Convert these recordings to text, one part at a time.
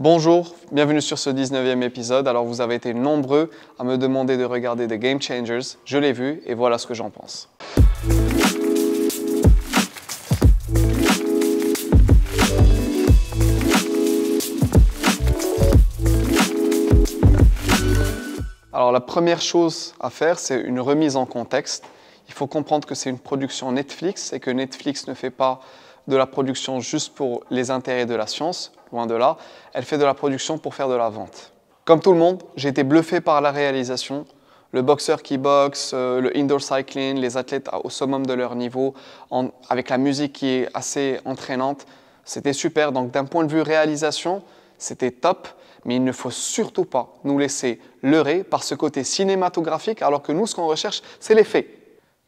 Bonjour, bienvenue sur ce 19e épisode. Alors vous avez été nombreux à me demander de regarder The Game Changers. Je l'ai vu et voilà ce que j'en pense. Alors la première chose à faire, c'est une remise en contexte. Il faut comprendre que c'est une production Netflix et que Netflix ne fait pas de la production juste pour les intérêts de la science, loin de là. Elle fait de la production pour faire de la vente. Comme tout le monde, j'ai été bluffé par la réalisation. Le boxeur qui boxe, le indoor cycling, les athlètes au summum de leur niveau, avec la musique qui est assez entraînante. C'était super. Donc d'un point de vue réalisation, c'était top. Mais il ne faut surtout pas nous laisser leurrer par ce côté cinématographique, alors que nous, ce qu'on recherche, c'est les faits.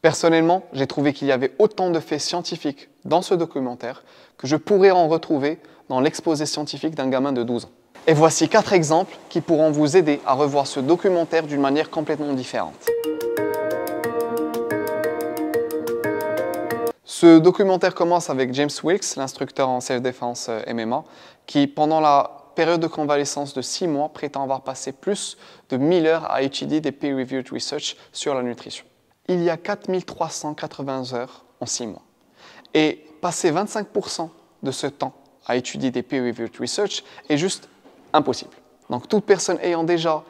Personnellement, j'ai trouvé qu'il y avait autant de faits scientifiques dans ce documentaire que je pourrais en retrouver dans l'exposé scientifique d'un gamin de 12 ans. Et voici 4 exemples qui pourront vous aider à revoir ce documentaire d'une manière complètement différente. Ce documentaire commence avec James Wilks, l'instructeur en self-défense MMA, qui pendant la période de convalescence de 6 mois prétend avoir passé plus de 1000 heures à étudier des peer-reviewed research sur la nutrition. Il y a 4380 heures en 6 mois. Et passer 25% de ce temps à étudier des peer-reviewed research est juste impossible. Donc toute personne ayant déjà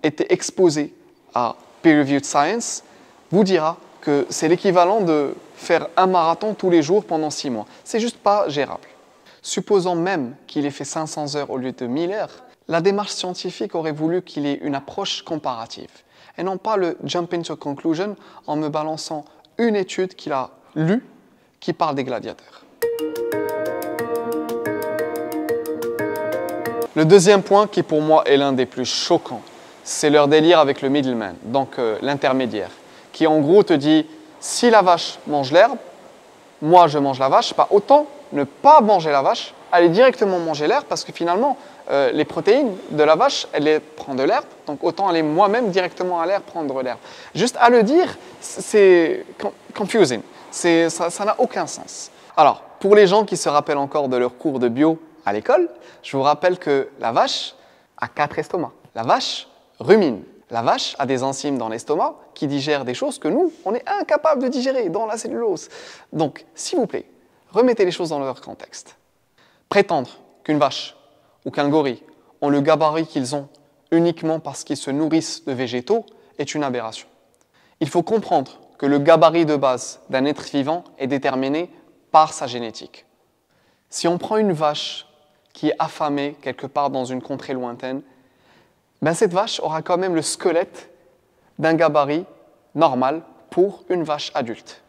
été exposée à peer-reviewed science vous dira que c'est l'équivalent de faire un marathon tous les jours pendant 6 mois. C'est juste pas gérable. Supposons même qu'il ait fait 500 heures au lieu de 1000 heures, la démarche scientifique aurait voulu qu'il ait une approche comparative et non pas le jump into conclusion en me balançant une étude qu'il a lue qui parle des gladiateurs. Le deuxième point qui pour moi est l'un des plus choquants, c'est leur délire avec le middleman, donc l'intermédiaire, qui en gros te dit si la vache mange l'herbe, moi je mange la vache, pas autant ne pas manger la vache, aller directement manger l'herbe parce que finalement les protéines de la vache, elle les prend de l'herbe, donc autant aller moi-même directement à l'herbe prendre l'herbe. Juste à le dire, c'est confusing, ça n'a aucun sens. Alors, pour les gens qui se rappellent encore de leur cours de bio à l'école, je vous rappelle que la vache a 4 estomacs. La vache rumine. La vache a des enzymes dans l'estomac qui digèrent des choses que nous, on est incapable de digérer dans la cellulose. Donc, s'il vous plaît, remettez les choses dans leur contexte. Prétendre qu'une vache ou qu'un gorille ont le gabarit qu'ils ont uniquement parce qu'ils se nourrissent de végétaux est une aberration. Il faut comprendre que le gabarit de base d'un être vivant est déterminé par sa génétique. Si on prend une vache qui est affamée quelque part dans une contrée lointaine, ben cette vache aura quand même le squelette d'un gabarit normal pour une vache adulte.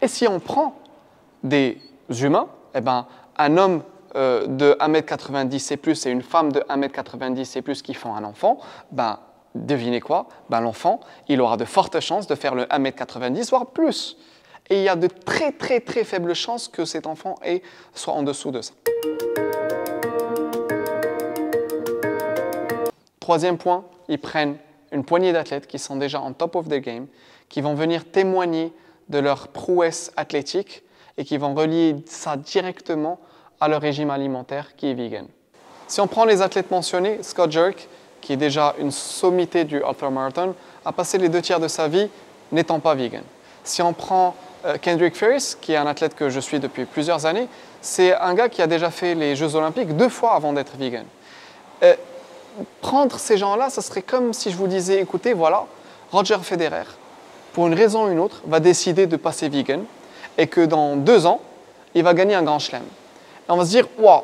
Et si on prend des humains, eh ben, un homme de 1m90 et plus et une femme de 1m90 et plus qui font un enfant, ben, devinez quoi? Ben, l'enfant, il aura de fortes chances de faire le 1m90, voire plus. Et il y a de très très très faibles chances que cet enfant soit en dessous de ça. Troisième point, ils prennent une poignée d'athlètes qui sont déjà en top of the game, qui vont venir témoigner de leur prouesse athlétique et qui vont relier ça directement à leur régime alimentaire qui est vegan. Si on prend les athlètes mentionnés, Scott Jurek, qui est déjà une sommité du ultramarathon, a passé les 2 tiers de sa vie n'étant pas vegan. Si on prend Kendrick Ferris, qui est un athlète que je suis depuis plusieurs années, c'est un gars qui a déjà fait les Jeux Olympiques 2 fois avant d'être vegan. Prendre ces gens-là, ça serait comme si je vous disais, écoutez, voilà, Roger Federer, pour une raison ou une autre, va décider de passer vegan et que dans 2 ans, il va gagner un grand chelem. Et on va se dire, waouh,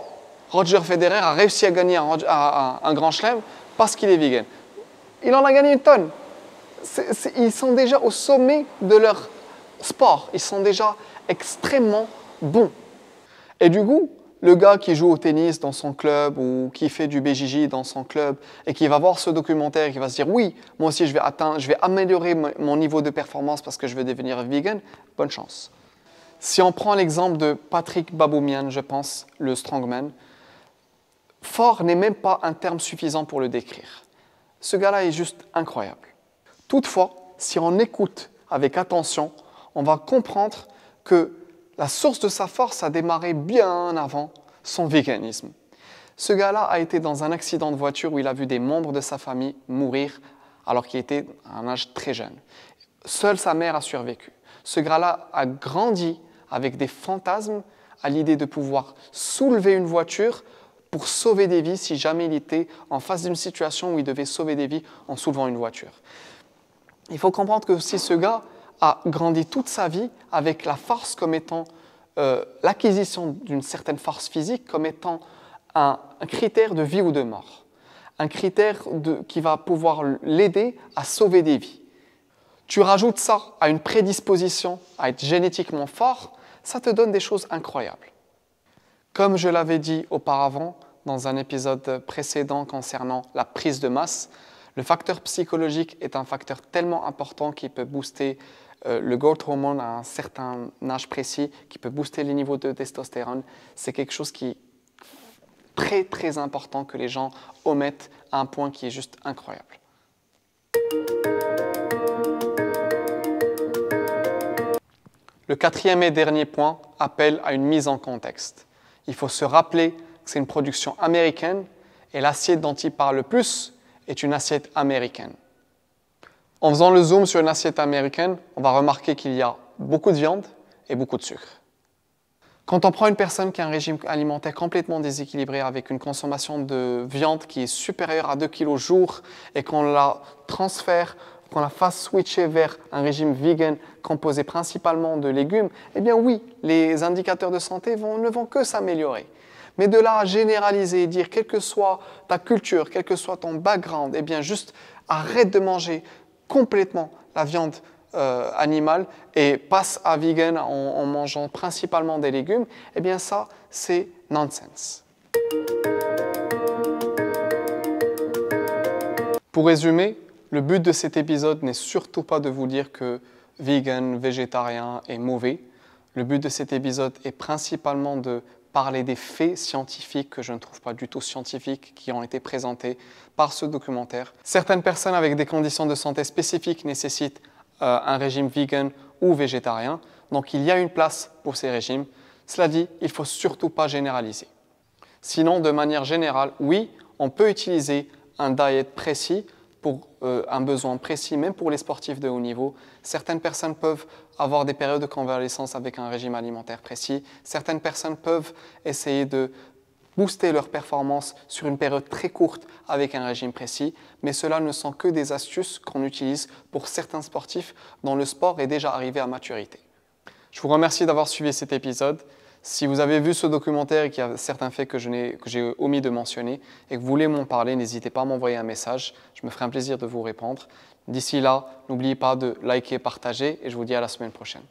Roger Federer a réussi à gagner un grand chelem parce qu'il est vegan. Il en a gagné une tonne. Ils sont déjà au sommet de leur sport. Ils sont déjà extrêmement bons. Et du coup, le gars qui joue au tennis dans son club ou qui fait du BJJ dans son club et qui va voir ce documentaire et qui va se dire « Oui, moi aussi je vais améliorer mon niveau de performance parce que je vais devenir vegan », bonne chance. Si on prend l'exemple de Patrick Baboumian, je pense, le strongman, fort n'est même pas un terme suffisant pour le décrire. Ce gars-là est juste incroyable. Toutefois, si on écoute avec attention, on va comprendre que la source de sa force a démarré bien avant son véganisme. Ce gars-là a été dans un accident de voiture où il a vu des membres de sa famille mourir alors qu'il était à un âge très jeune. Seule sa mère a survécu. Ce gars-là a grandi avec des fantasmes à l'idée de pouvoir soulever une voiture pour sauver des vies si jamais il était en face d'une situation où il devait sauver des vies en soulevant une voiture. Il faut comprendre que aussi ce gars a grandi toute sa vie avec la force comme étant l'acquisition d'une certaine force physique comme étant un critère de vie ou de mort, un critère qui va pouvoir l'aider à sauver des vies. Tu rajoutes ça à une prédisposition à être génétiquement fort, ça te donne des choses incroyables. Comme je l'avais dit auparavant dans un épisode précédent concernant la prise de masse, le facteur psychologique est un facteur tellement important qui peut booster le growth hormone à un certain âge précis, qui peut booster les niveaux de testostérone. C'est quelque chose qui est très très important que les gens omettent à un point qui est juste incroyable. Le quatrième et dernier point appelle à une mise en contexte. Il faut se rappeler que c'est une production américaine et l'assiette dont il parle le plus est une assiette américaine. En faisant le zoom sur une assiette américaine, on va remarquer qu'il y a beaucoup de viande et beaucoup de sucre. Quand on prend une personne qui a un régime alimentaire complètement déséquilibré avec une consommation de viande qui est supérieure à 2 kg jour et qu'on la transfère, qu'on la fasse switcher vers un régime vegan composé principalement de légumes, eh bien oui, les indicateurs de santé ne vont que s'améliorer. Mais de là à généraliser et dire, quelle que soit ta culture, quel que soit ton background, eh bien juste arrête de manger complètement la viande animale et passe à vegan en mangeant principalement des légumes, eh bien ça, c'est nonsense. Pour résumer, le but de cet épisode n'est surtout pas de vous dire que vegan, végétarien est mauvais. Le but de cet épisode est principalement de parler des faits scientifiques que je ne trouve pas du tout scientifiques qui ont été présentés par ce documentaire. Certaines personnes avec des conditions de santé spécifiques nécessitent un régime vegan ou végétarien, donc il y a une place pour ces régimes. Cela dit, il ne faut surtout pas généraliser. Sinon, de manière générale, oui, on peut utiliser un diet précis pour un besoin précis, même pour les sportifs de haut niveau. Certaines personnes peuvent avoir des périodes de convalescence avec un régime alimentaire précis. Certaines personnes peuvent essayer de booster leur performance sur une période très courte avec un régime précis, mais cela ne sont que des astuces qu'on utilise pour certains sportifs dont le sport est déjà arrivé à maturité. Je vous remercie d'avoir suivi cet épisode. Si vous avez vu ce documentaire et qu'il y a certains faits que j'ai omis de mentionner et que vous voulez m'en parler, n'hésitez pas à m'envoyer un message. Je me ferai un plaisir de vous répondre. D'ici là, n'oubliez pas de liker, partager et je vous dis à la semaine prochaine.